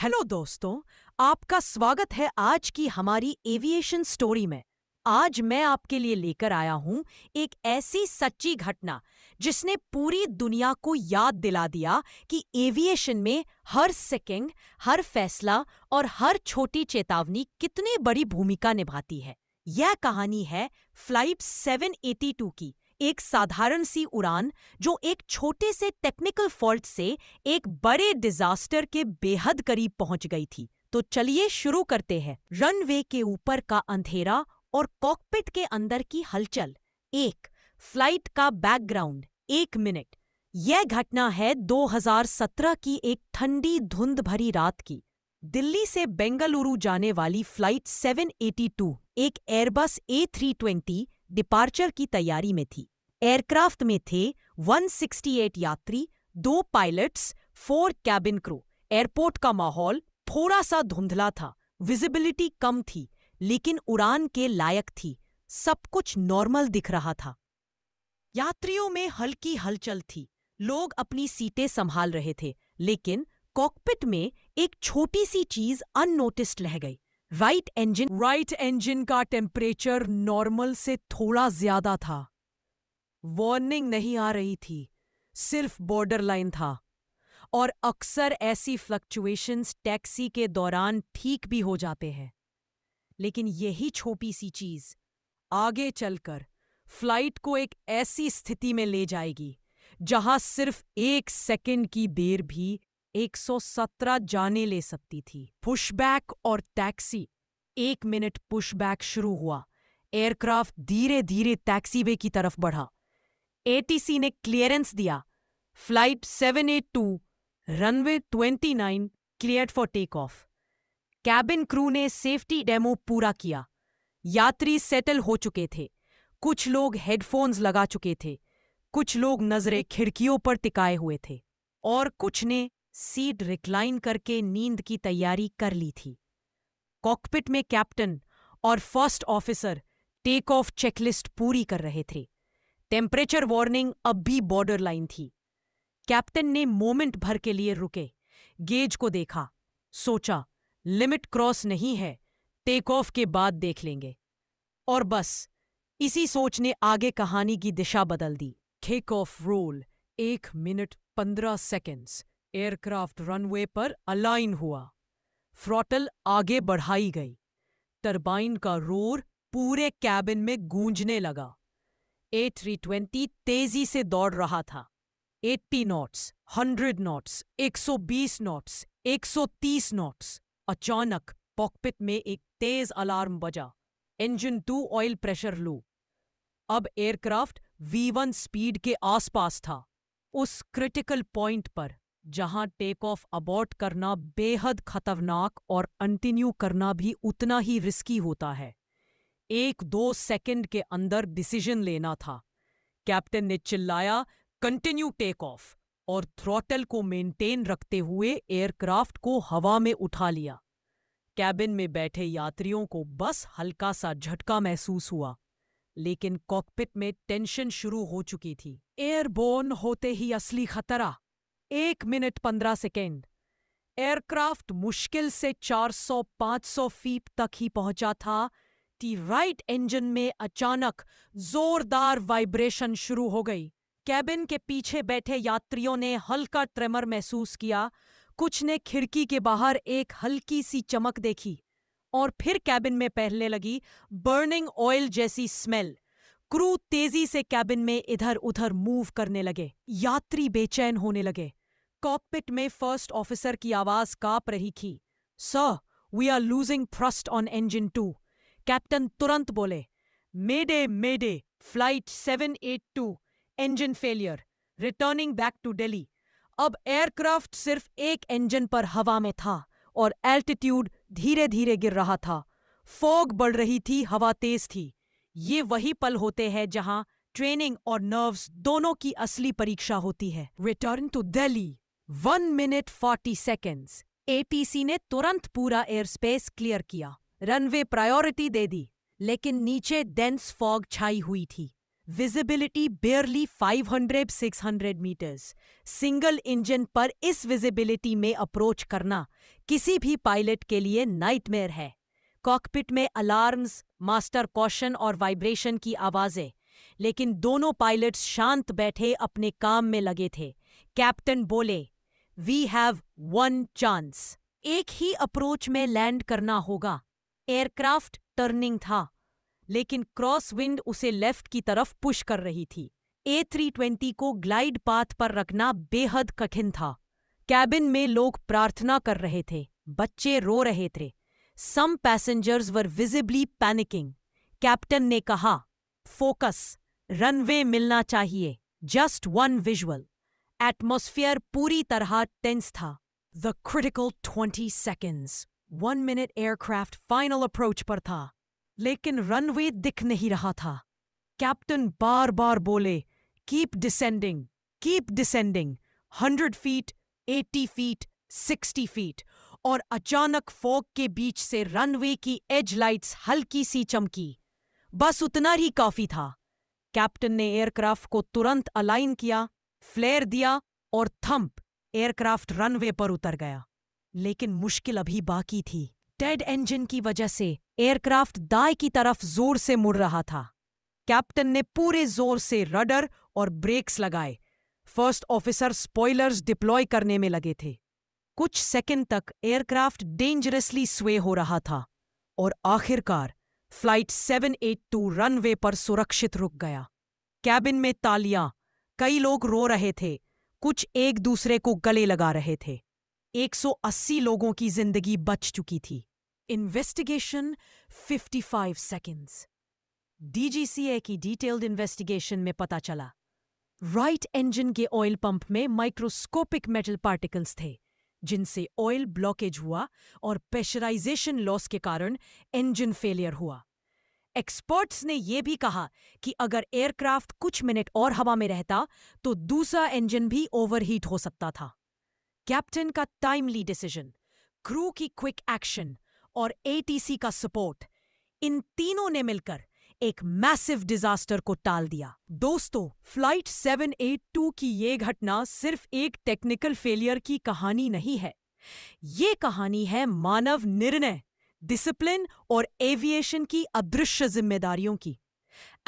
Hello दोस्तों, आपका स्वागत है आज की हमारी एविएशन स्टोरी में। आज मैं आपके लिए लेकर आया हूं एक ऐसी सच्ची घटना जिसने पूरी दुनिया को याद दिला दिया कि एविएशन में हर सेकंड, हर फैसला और हर छोटी चेतावनी कितनी बड़ी भूमिका निभाती है। यह कहानी है फ्लाइट 782 की, एक साधारण सी उड़ान जो एक छोटे से टेक्निकल फॉल्ट से एक बड़े डिजास्टर के बेहद करीब पहुंच गई थी। तो चलिए शुरू करते हैं। रनवे के ऊपर का अंधेरा और कॉकपिट के अंदर की हलचल। एक फ्लाइट का बैकग्राउंड। 1 मिनट। यह घटना है 2017 की एक ठंडी धुंध भरी रात की। दिल्ली से बेंगलुरु जाने वाली फ्लाइट 782 एक एयरबस A320 डिपार्चर की तैयारी में थी। एयरक्राफ्ट में थे 168 यात्री, 2 पायलट्स, 4 कैबिन क्रू। एयरपोर्ट का माहौल थोड़ा सा धुंधला था, विजिबिलिटी कम थी, लेकिन उड़ान के लायक थी। सब कुछ नॉर्मल दिख रहा था। यात्रियों में हल्की हलचल थी, लोग अपनी सीटें संभाल रहे थे, लेकिन कॉकपिट में एक छोटी सी चीज अननोटिस्ड रह गई। राइट इंजन का टेम्परेचर नॉर्मल से थोड़ा ज्यादा था। वार्निंग नहीं आ रही थी, सिर्फ बॉर्डर लाइन था। और अक्सर ऐसी फ्लक्चुएशंस टैक्सी के दौरान ठीक भी हो जाते हैं। लेकिन यही छोटी सी चीज आगे चलकर फ्लाइट को एक ऐसी स्थिति में ले जाएगी जहां सिर्फ 1 सेकंड की देर भी 117 जाने ले सकती थी। पुशबैक और टैक्सी। 1 मिनट पुशबैक शुरू हुआ। एयरक्राफ्ट धीरे धीरे टैक्सीवे की तरफ बढ़ा। ATC ने क्लियरेंस दिया। Flight 782 runway 29 cleared for take off. Cabin crew ने सेफ्टी डेमो पूरा किया। यात्री सेटल हो चुके थे। कुछ लोग हेडफोन्स लगा चुके थे, कुछ लोग नजरें खिड़कियों पर टिकाए हुए थे, और कुछ ने सीट रिक्लाइन करके नींद की तैयारी कर ली थी। कॉकपिट में कैप्टन और first officer take off checklist पूरी कर रहे थे। टेम्परेचर वार्निंग अब भी बॉर्डर लाइन थी। कैप्टन ने मोमेंट भर के लिए रुके, गेज को देखा, सोचा लिमिट क्रॉस नहीं है, टेक ऑफ के बाद देख लेंगे। और बस इसी सोच ने आगे कहानी की दिशा बदल दी। Take off roll. 1 minute 15 seconds. Aircraft runway पर अलाइन हुआ। थ्रॉटल आगे बढ़ाई गई। टरबाइन का रोर पूरे कैबिन में गूंजने लगा। A320 तेजी से दौड़ रहा था। 80 नॉट्स, 100 नॉट्स, 120 नॉट्स, 130 नॉट्स। अचानक कॉकपिट में एक तेज अलार्म बजा। Engine 2 oil pressure low. अब एयरक्राफ्ट V1 स्पीड के आसपास था, उस क्रिटिकल पॉइंट पर जहां टेक ऑफ अबॉर्ट करना बेहद खतरनाक और कंटिन्यू करना भी उतना ही रिस्की होता है। 1-2 सेकंड के अंदर डिसीजन लेना था। कैप्टन ने चिल्लाया, कंटिन्यू टेक ऑफ, और थ्रॉटल को मेंटेन रखते हुए एयरक्राफ्ट को हवा में उठा लिया। कैबिन में बैठे यात्रियों को बस हल्का सा झटका महसूस हुआ, लेकिन कॉकपिट में टेंशन शुरू हो चुकी थी। एयरबोर्न होते ही असली खतरा। 1 मिनट 15 सेकेंड। एयरक्राफ्ट मुश्किल से 400-500 फीट तक ही पहुंचा था कि राइट इंजन में अचानक जोरदार वाइब्रेशन शुरू हो गई। कैबिन के पीछे बैठे यात्रियों ने हल्का ट्रेमर महसूस किया। कुछ ने खिड़की के बाहर एक हल्की सी चमक देखी, और फिर कैबिन में फैलने लगी बर्निंग ऑयल जैसी स्मेल। क्रू तेजी से कैबिन में इधर उधर मूव करने लगे। यात्री बेचैन होने लगे। कॉकपिट में फर्स्ट ऑफिसर की आवाज कांप रही थी। Sir, we are losing thrust on engine 2। Captain तुरंत बोले, mayday mayday, flight 782 engine failure, returning back to Delhi. अब एयरक्राफ्ट सिर्फ एक इंजन पर हवा में था और एल्टीट्यूड धीरे धीरे गिर रहा था। फॉग बढ़ रही थी, हवा तेज थी। ये वही पल होते हैं जहां ट्रेनिंग और नर्व्स दोनों की असली परीक्षा होती है। Return to Delhi. 1 minute 40 seconds. ATC ने तुरंत पूरा एयर स्पेस क्लियर किया। रनवे प्रायोरिटी दे दी, लेकिन नीचे डेंस फॉग छाई हुई थी। Visibility barely 500-600 metres. Single engine पर इस विजिबिलिटी में अप्रोच करना किसी भी पायलट के लिए नाइटमेयर है। कॉकपिट में अलार्म्स, मास्टर कॉशन और वाइब्रेशन की आवाजें, लेकिन दोनों पायलट्स शांत बैठे अपने काम में लगे थे। कैप्टन बोले, वी हैव वन चांस। एक ही अप्रोच में लैंड करना होगा। एयरक्राफ्ट टर्निंग था, लेकिन क्रॉस विंड उसे लेफ्ट की तरफ पुश कर रही थी। A320 को ग्लाइड पाथ पर रखना बेहद कठिन था। कैबिन में लोग प्रार्थना कर रहे थे, बच्चे रो रहे थे। Some passengers were visibly panicking. Captain ने कहा, फोकस, रनवे मिलना चाहिए, जस्ट वन विजुअल। एटमॉस्फेयर पूरी तरह टेंस था। The critical 20 seconds. 1 minute aircraft final approach पर था, लेकिन रनवे दिख नहीं रहा था। कैप्टन बार बार बोले, keep descending, keep descending. 100 feet, 80 feet, 60 feet, और अचानक फॉग के बीच से रनवे की एज लाइट्स हल्की सी चमकी। बस उतना ही काफी था। कैप्टन ने एयरक्राफ्ट को तुरंत अलाइन किया, फ्लेयर दिया और थंप, एयरक्राफ्ट रनवे पर उतर गया। लेकिन मुश्किल अभी बाकी थी। डेड इंजन की वजह से एयरक्राफ्ट दाएं की तरफ जोर से मुड़ रहा था। कैप्टन ने पूरे जोर से रडर और ब्रेक्स लगाए। फर्स्ट ऑफिसर स्पॉयलर्स डिप्लॉय करने में लगे थे। कुछ सेकंड तक एयरक्राफ्ट डेंजरसली स्वे हो रहा था और आखिरकार फ्लाइट 782 रनवे पर सुरक्षित रुक गया। कैबिन में तालियां, कई लोग रो रहे थे, कुछ एक दूसरे को गले लगा रहे थे। 180 लोगों की जिंदगी बच चुकी थी। Investigation 55 seconds. DGCA की डिटेल्ड इन्वेस्टिगेशन में पता चला, राइट इंजन के ऑयल पंप में माइक्रोस्कोपिक मेटल पार्टिकल्स थे, जिनसे ऑयल ब्लॉकेज हुआ और प्रेशराइजेशन लॉस के कारण इंजन फेलियर हुआ। एक्सपर्ट्स ने यह भी कहा कि अगर एयरक्राफ्ट कुछ मिनट और हवा में रहता तो दूसरा इंजन भी ओवरहीट हो सकता था। कैप्टन का टाइमली डिसीजन, क्रू की क्विक एक्शन और ATC का सपोर्ट, इन तीनों ने मिलकर एक मैसिव डिजास्टर को टाल दिया। दोस्तों, फ्लाइट 782 की ये घटना सिर्फ एक टेक्निकल फेलियर की कहानी नहीं है। ये कहानी है मानव निर्णय, डिसिप्लिन और एविएशन की अदृश्य जिम्मेदारियों की।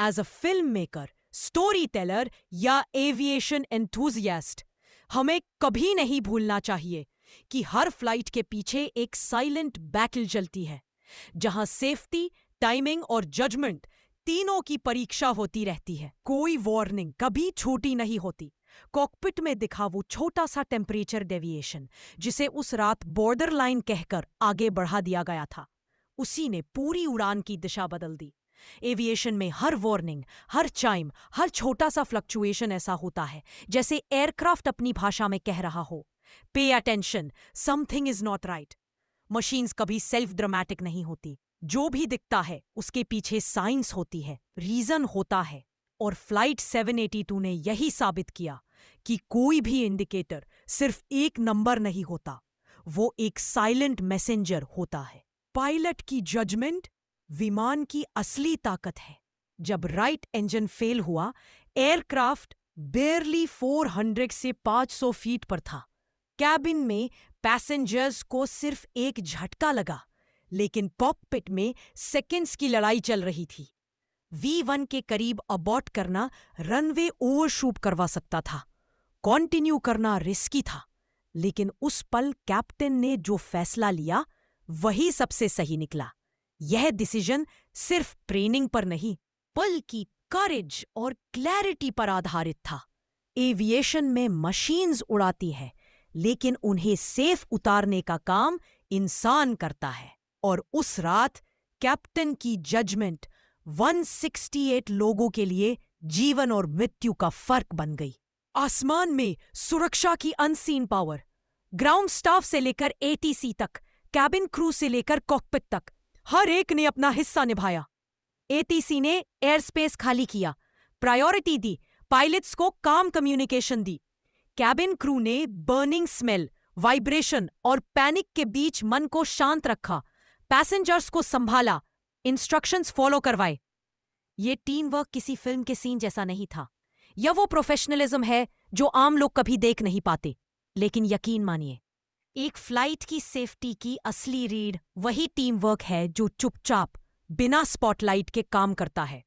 As a film maker, story teller या एविएशन एंथुजियास्ट, हमें कभी नहीं भूलना चाहिए कि हर फ्लाइट के पीछे एक साइलेंट बैटल चलती है, जहां सेफ्टी, टाइमिंग और जजमेंट तीनों की परीक्षा होती रहती है। कोई वार्निंग कभी छोटी नहीं होती। कॉकपिट में दिखा वो छोटा सा टेम्परेचर डेविएशन, जिसे उस रात बॉर्डर लाइन कहकर आगे बढ़ा दिया गया था, उसी ने पूरी उड़ान की दिशा बदल दी। एविएशन में हर वार्निंग, हर चाइम, हर छोटा सा फ्लक्चुएशन ऐसा होता है जैसे एयरक्राफ्ट अपनी भाषा में कह रहा हो, pay attention, something is not right. Machines कभी सेल्फ ड्रामेटिक नहीं होती। जो भी दिखता है उसके पीछे साइंस होती है, रीजन होता है। और फ्लाइट 782 ने यही साबित किया कि कोई भी इंडिकेटर सिर्फ एक नंबर नहीं होता, वो एक साइलेंट मैसेंजर होता है। पायलट की जजमेंट विमान की असली ताकत है। जब राइट इंजन फेल हुआ, एयरक्राफ्ट बेयरली 400 से 500 फीट पर था। कैबिन में पैसेंजर्स को सिर्फ एक झटका लगा, लेकिन कॉकपिट में सेकंड्स की लड़ाई चल रही थी। V1 के करीब अबॉर्ट करना रनवे ओवरशूट करवा सकता था। कॉन्टिन्यू करना रिस्की था, लेकिन उस पल कैप्टन ने जो फैसला लिया वही सबसे सही निकला। यह डिसीजन सिर्फ ट्रेनिंग पर नहीं, बल्कि करेज और क्लैरिटी पर आधारित था। एविएशन में मशीन्स उड़ाती है, लेकिन उन्हें सेफ उतारने का काम इंसान करता है। और उस रात कैप्टन की जजमेंट 168 लोगों के लिए जीवन और मृत्यु का फर्क बन गई। आसमान में सुरक्षा की अनसीन पावर, ग्राउंड स्टाफ से लेकर ATC तक, कैबिन क्रू से लेकर कॉकपिट तक, हर एक ने अपना हिस्सा निभाया। ATC ने एयर स्पेस खाली किया, प्रायोरिटी दी, पायलट्स को काम कम्युनिकेशन दी। कैबिन क्रू ने बर्निंग स्मेल, वाइब्रेशन और पैनिक के बीच मन को शांत रखा, पैसेंजर्स को संभाला, इंस्ट्रक्शंस फॉलो करवाए। ये टीम वर्क किसी फिल्म के सीन जैसा नहीं था, या वो प्रोफेशनलिज्म है जो आम लोग कभी देख नहीं पाते। लेकिन यकीन मानिए, एक फ्लाइट की सेफ्टी की असली रीढ़ वही टीम वर्क है जो चुपचाप बिना स्पॉटलाइट के काम करता है।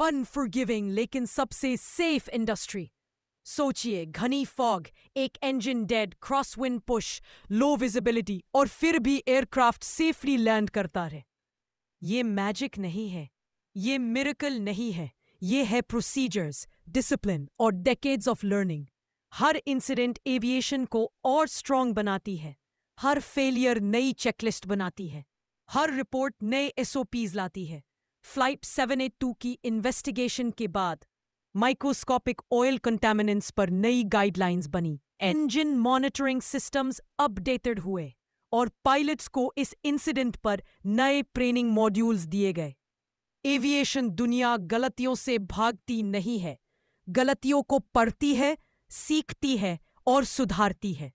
अनफॉरगिविंग लेकिन सबसे सेफ इंडस्ट्री। सोचिए, घनी फॉग, एक इंजन डेड, क्रॉसविंड पुश, लो विजिबिलिटी, और फिर भी एयरक्राफ्ट सेफली लैंड करता रहे। ये मैजिक नहीं है, ये मिरेकल नहीं है, ये है प्रोसीजर्स, डिसिप्लिन और decades of learning. Her incident aviation को और स्ट्रांग बनाती है, हर फेलियर नई चेकलिस्ट बनाती है, हर रिपोर्ट नए एसओपीज लाती है। फ्लाइट 782 की इन्वेस्टिगेशन के बाद माइक्रोस्कोपिक ऑयल कंटामिनेंट्स पर नई गाइडलाइंस बनी, इंजन मॉनिटरिंग सिस्टम्स अपडेटेड हुए और पायलट्स को इस इंसिडेंट पर नए ट्रेनिंग मॉड्यूल्स दिए गए। एविएशन दुनिया गलतियों से भागती नहीं है, गलतियों को पढ़ती है, सीखती है और सुधारती है।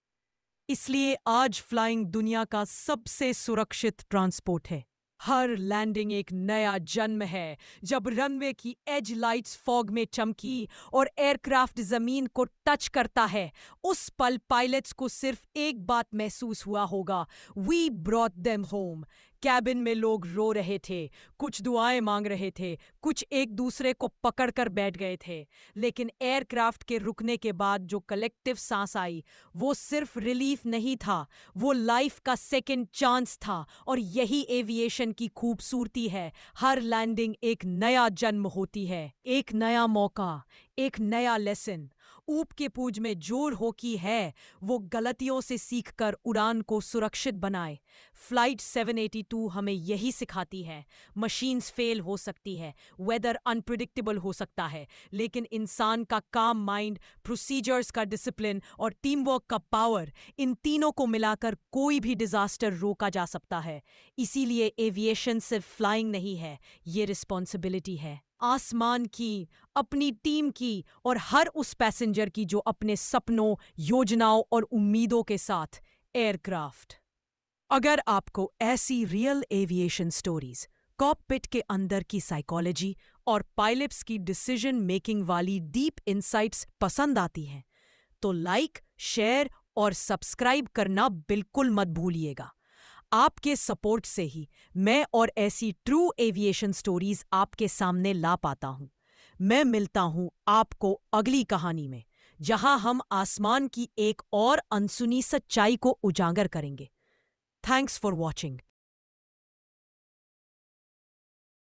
इसलिए आज फ्लाइंग दुनिया का सबसे सुरक्षित ट्रांसपोर्ट है। हर लैंडिंग एक नया जन्म है। जब रनवे की एज लाइट्स फॉग में चमकी और एयरक्राफ्ट जमीन को टच करता है, उस पल पायलट्स को सिर्फ एक बात महसूस हुआ होगा, we brought them home. Cabin में लोग रो रहे थे, कुछ दुआएं मांग रहे थे, कुछ एक दूसरे को पकड़कर बैठ गए थे। लेकिन एयरक्राफ्ट के रुकने के बाद जो कलेक्टिव सांस आई, वो सिर्फ रिलीफ नहीं था, वो लाइफ का सेकंड चांस था। और यही एविएशन की खूबसूरती है। हर लैंडिंग एक नया जन्म होती है, एक नया मौका, एक नया लेसन। ऊप के पूज में जोर हो की है, वो गलतियों से सीखकर उड़ान को सुरक्षित बनाए। फ्लाइट 782 हमें यही सिखाती है। मशीन्स फेल हो सकती है, वेदर अनप्रिडिक्टेबल हो सकता है, लेकिन इंसान का काम माइंड, प्रोसीजर्स का डिसिप्लिन और टीम वर्क का पावर, इन तीनों को मिलाकर कोई भी डिजास्टर रोका जा सकता है। इसीलिए एविएशन सिर्फ फ्लाइंग नहीं है, ये रिस्पॉन्सिबिलिटी है आसमान की, अपनी टीम की और हर उस पैसेंजर की जो अपने सपनों, योजनाओं और उम्मीदों के साथ एयरक्राफ्ट। अगर आपको ऐसी रियल एविएशन स्टोरीज, कॉकपिट के अंदर की साइकोलॉजी और पायलट्स की डिसीजन मेकिंग वाली डीप इनसाइट्स पसंद आती हैं, तो लाइक, शेयर और सब्सक्राइब करना बिल्कुल मत भूलिएगा। आपके सपोर्ट से ही मैं और ऐसी ट्रू एविएशन स्टोरीज आपके सामने ला पाता हूं। मैं मिलता हूं आपको अगली कहानी में, जहां हम आसमान की एक और अनसुनी सच्चाई को उजागर करेंगे। Thanks for watching.